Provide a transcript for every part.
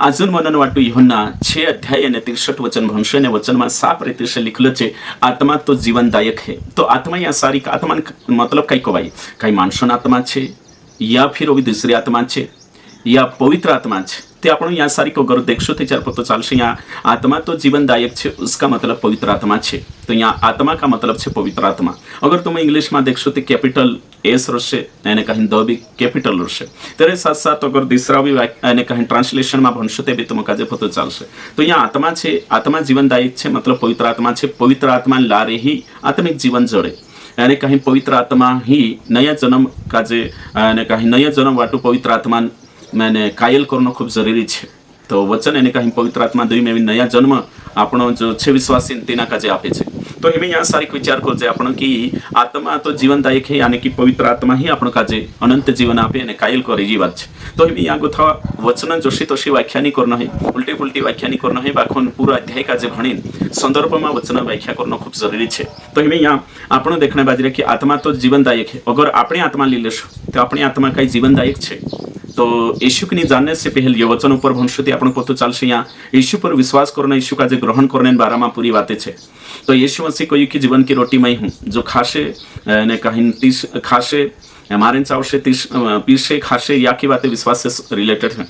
अजून म्हणून वाटू यूहन्ना 6 अध्याय અને 63 वचन भणशे ने वचन में साफ रीते से लिखल है आत्मा तो जीवनदायक है। तो आत्मा या सारी आत्मा मतलब कई को भाई कई मानसन आत्मा है या फिर वो दूसरी आत्मा है या पवित्र आत्मा है। ते आपण या सारी को अगर देखशो ते चार पतो चालशे यहाँ आत्मा तो जीवनदायक है उसका मतलब पवित्र आत्मा है। तो यहाँ आत्मा का मतलब है पवित्र आत्मा। अगर तुम इंग्लिश में देखशो ते कैपिटल एस रहे यानी कहीं द भी कैपिटल रहे तेरे साथ साथ अगर दूसरा भी यानी कहीं ट्रांसलेशन में भणशो ते भी तुम काजे पतो चलशे। तो यहाँ आत्मा है आत्मा जीवनदायक है मतलब पवित्र आत्मा है। पवित्र आत्मा लारे ही आत्मिक जीवन जोड़े यानी कहीं पवित्र आत्मा ही नया जन्म काजे यानी कहीं नया जन्म वाटू पवित्र आत्मा मैंने कायल करना खूब जरूरी है। तो वचन यानी कहीं पवित्र आत्मा दुई में भी नया जन्म आपणो जो छे विश्वासी तेना काजे आपे छे। तो हमें यहाँ सारी विचार करजे आपण की आत्मा तो जीवनदायक है यानी कि पवित्र आत्मा ही आपण काजे अनंत जीवन आपे आणि कायल करे जी बात छे। तो हमें यहाँ गोथा वचन जोशी तोशी व्याख्या नहीं करना है उल्टी पुल्टी व्याख्या नहीं करना है बाखोन पूरा अध्याय काजे भणीन संदर्भ में वचन व्याख्या करना खूब जरूरी है। तो हमें यहाँ आपण देखने बाजरे कि आत्मा तो जीवनदायक है। अगर अपनी आत्मा ली लेशो तो अपनी आत्मा कई जीवनदायक है। तो यीशु की जानने से पहले ये वचन ऊपर भणशुति आपण पतो चलशे यहाँ यीशु पर विश्वास करना यीशु का जो ग्रहण करने बारे में पूरी बातें छे। तो यीशु मसीह को कि जीवन की रोटी मैं हूँ जो खासे ने कहीं तीस खासे हमारे चावशे तीस पीसे खासे या की बातें विश्वास से रिलेटेड है।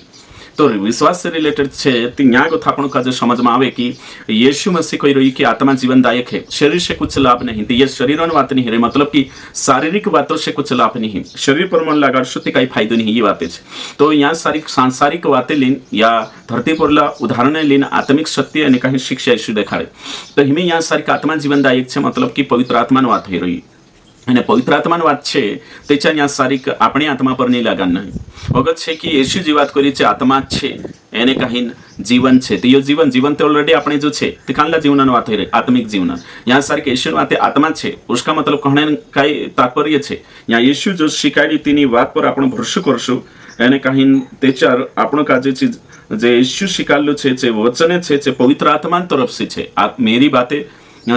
तो विश्वास से रिलेटेड है तो यहाँ को थापण का जो समझ में आवे कि यीशु मसीह कोई रही कि आत्मा जीवनदायक है शरीर से कुछ लाभ नहीं। तो ये शरीर बात नहीं है मतलब कि शारीरिक बातों से कुछ लाभ नहीं शरीर पर मन लगा शुद्धि का फायदो नहीं ये बातें। तो यहाँ सारी सांसारिक बातें लीन या धरती पर उदाहरण लीन आत्मिक सत्य यानी कहीं शिक्षा यीशु देखाड़े। तो हमें यहाँ सारी आत्मा जीवनदायक है मतलब कि पवित्र आत्मा बात हो रही અને પવિત્ર આત્માની વાત છે તેच्या ત્યાં સારી આપણી આત્મા પર નહીં લાગાન નહીં વગત છે कि यीशु जी बात करी છે आत्मा છે એને કहीं जीवन છે तो ये जीवन जीवन तो ऑलरेडी આપણે जो છે તે કાનલા જીવનની વાત થઈ રહી आत्मिक जीवन यहाँ सारी यीशु बात आत्मा છે उसका मतलब कहने કઈ તાત્પર્ય છે यहाँ यीशु जो શીખાડી તેની વાત પર આપણે ભરોસો કરશું એને કहीं તેચાર આપણો કાજે ચીજ જે यीशु શીખાડલું છે જે વચને છે પવિત્ર આત્મા તરફથી છે આ मेरी बातें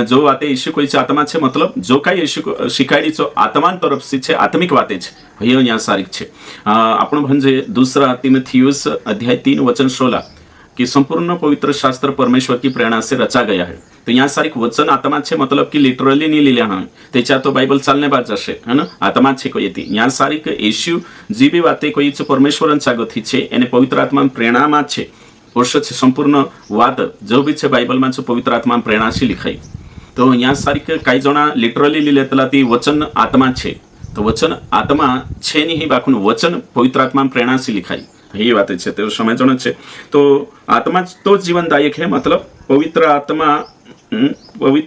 जो बातें यीशु कोई आत्मा है मतलब जो कई यीशु शिकायती जो आत्मा तरफ से है आत्मिक बातें भैया यहाँ सारी है। आपण म्हणजे दूसरा तीमुथियुस अध्याय 3 वचन 16 कि संपूर्ण पवित्र शास्त्र परमेश्वर की प्रेरणा से रचा गया है। तो यहाँ सारी वचन आत्मा है मतलब कि लिटरली नहीं लिया हाँ त्याच्या तो बाइबल चालने बाद जशे है ना आत्मा है कोई थी यहाँ सारी यीशु जी भी बातें कोई परमेश्वरांच्या गती है एने पवित्र आत्मा प्रेरणा में है वर्ष है संपूर्ण वाद जो भी है बाइबल में जो पवित्र आत्मा प्रेरणा से लिखाई। तो यहाँ सारी कई जना लिटरली लिलेतला ती वचन आत्मा है। तो वचन आत्मा है नहीं बाखुन वचन पवित्र आत्मा प्रेरणा से लिखाई ये बात है तो समझना है। तो आत्मा तो जीवनदायक है मतलब पवित्र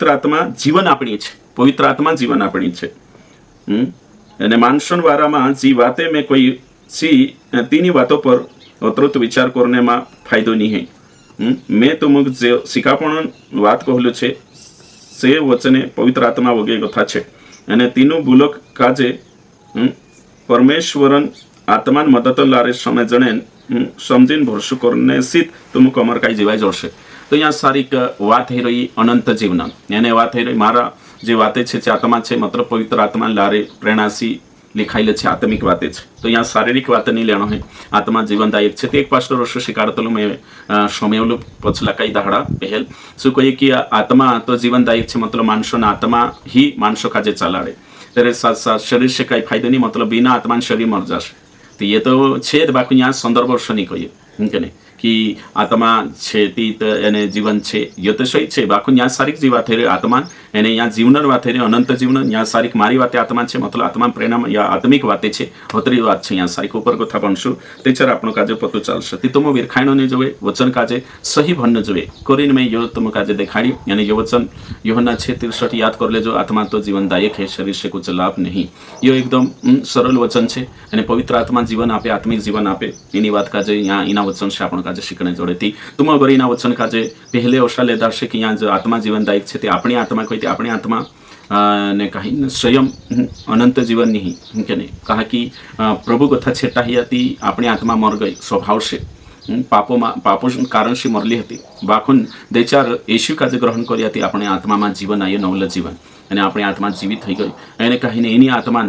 आत्मा जीवन आपणी है पवित्र आत्मा जीवन आपणी है। मानसन वारा में जी बातें में कोई सी तीनी बातों पर अतृत विचार करने में फायदो नहीं है। मैं तुमक जो शिकापण बात कहलू है से वचने पवित्र आत्मा वगे कथा है અને तीनों बुलक काजे परमेश्वरन आत्मान मदद लारे समय जने समझीन भरोसो करने सीत तुम कमर काई जीवाय जोड़े। तो यहाँ सारी बात है रही अनंत जीवन यानी बात है रही मारा जो बातें है आत्मा है मतलब पवित्र आत्मा लारे प्रेरणासी लिखाइले है आत्मिक बातें। तो यहाँ शारीरिक बात नहीं लेना है आत्मा जीवनदायक है। तो एक पास्टर वर्ष शिकारतलू मैं समयलू पछला कई दाहड़ा पहल शू कही कि आत्मा तो जीवनदायक है मतलब मानसो आत्मा ही मानसो काजे चलाड़े तेरे साथ साथ शरीर से कई फायदो नहीं मतलब बिना आत्मा शरीर मर जाए। तो ये तो छे बाकी यहाँ संदर्भ वर्ष नहीं कहिए नहीं कि आत्मा है ती जीवन है ये तो सही है बाकी यहाँ सारी जी बात है आत्मा एने यहाँ जीवन बात है अनंत जीवन यहाँ सारी मारी बातें आत्मा है मतलब आत्मा प्रेरणा या आत्मिक बातें है होतरी बात है यहाँ सारी ऊपर कथा बनशु तेचर आपण काजे पतो चलशे ती तुम विरखाणो नहीं जोए वचन काजे सही भन्न जोए कोरिन में यो तुम काजे देखाड़ी यानी ये वचन यूहन्ना 6:63 याद कर ले जो आत्मा तो जीवनदायक है शरीर से कुछ लाभ नहीं यो एकदम सरल वचन है यानी पवित्र आत्मा जीवन आपे आत्मिक जीवन आपे इनी बात काजे यहाँ इना वचन से आपण काजे शिकणे जोड़े थी तुम अगर इना वचन काजे पहले ओशा लेदार से कि यहाँ जो आत्मा जीवनदायक है ते अपनी आत्मा कोई अपनी आत्मा ने कहीं स्वयं अनंत जीवन नहीं के नहीं कहा कि प्रभु कथा छेटा ही आती अपनी आत्मा मर गई स्वभाव से पापों कारण से मरली थी बाखुन देचार यीशु का जो ग्रहण करी अपने आत्मा में जीवन आये नवल जीवन અને આપણી આત્મા જીવિત થઈ ગઈ એને કહીને એની આત્મા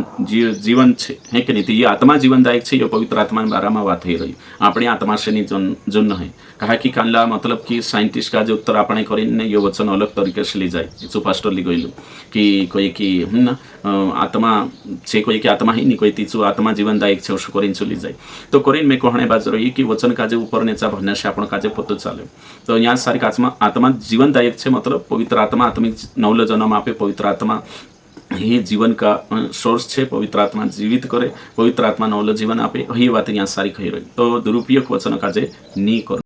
જીવન છે હે કે નહીં તો એ આત્मा जीवनदायक છે ये पवित्र आत्मा बारे बात થઈ રહી આપણી आत्मा से जो न है कहा कि कानला मतलब कि साइंटिस्ट का जो उत्तर आपने करीने ये वचन अलग तरीके से ली जाए जो पास्टर ली गई कि कोई कि आत्मा છે कोई कि आत्मा ही नहीं कोई तीसू आत्मा जीवनदायक છે उसको करीन चली जाए तो करीन में कहने बाज रही कि वचन काजे ऊपर नेचा भरने से आपण काजे पतो चाले तो यहाँ सारी आत्मा जीवनदायक છે मतलब पवित्र आत्मा आत्मिक नवलो जन्म आपे पवित्र आत्मा ये जीवन का सोर्स है पवित्र आत्मा जीवित करे पवित्र आत्मा नवलो जीवन आपे ये बात यहाँ सारी कही रही तो दुरुपयोग वचन काजे नहीं करो।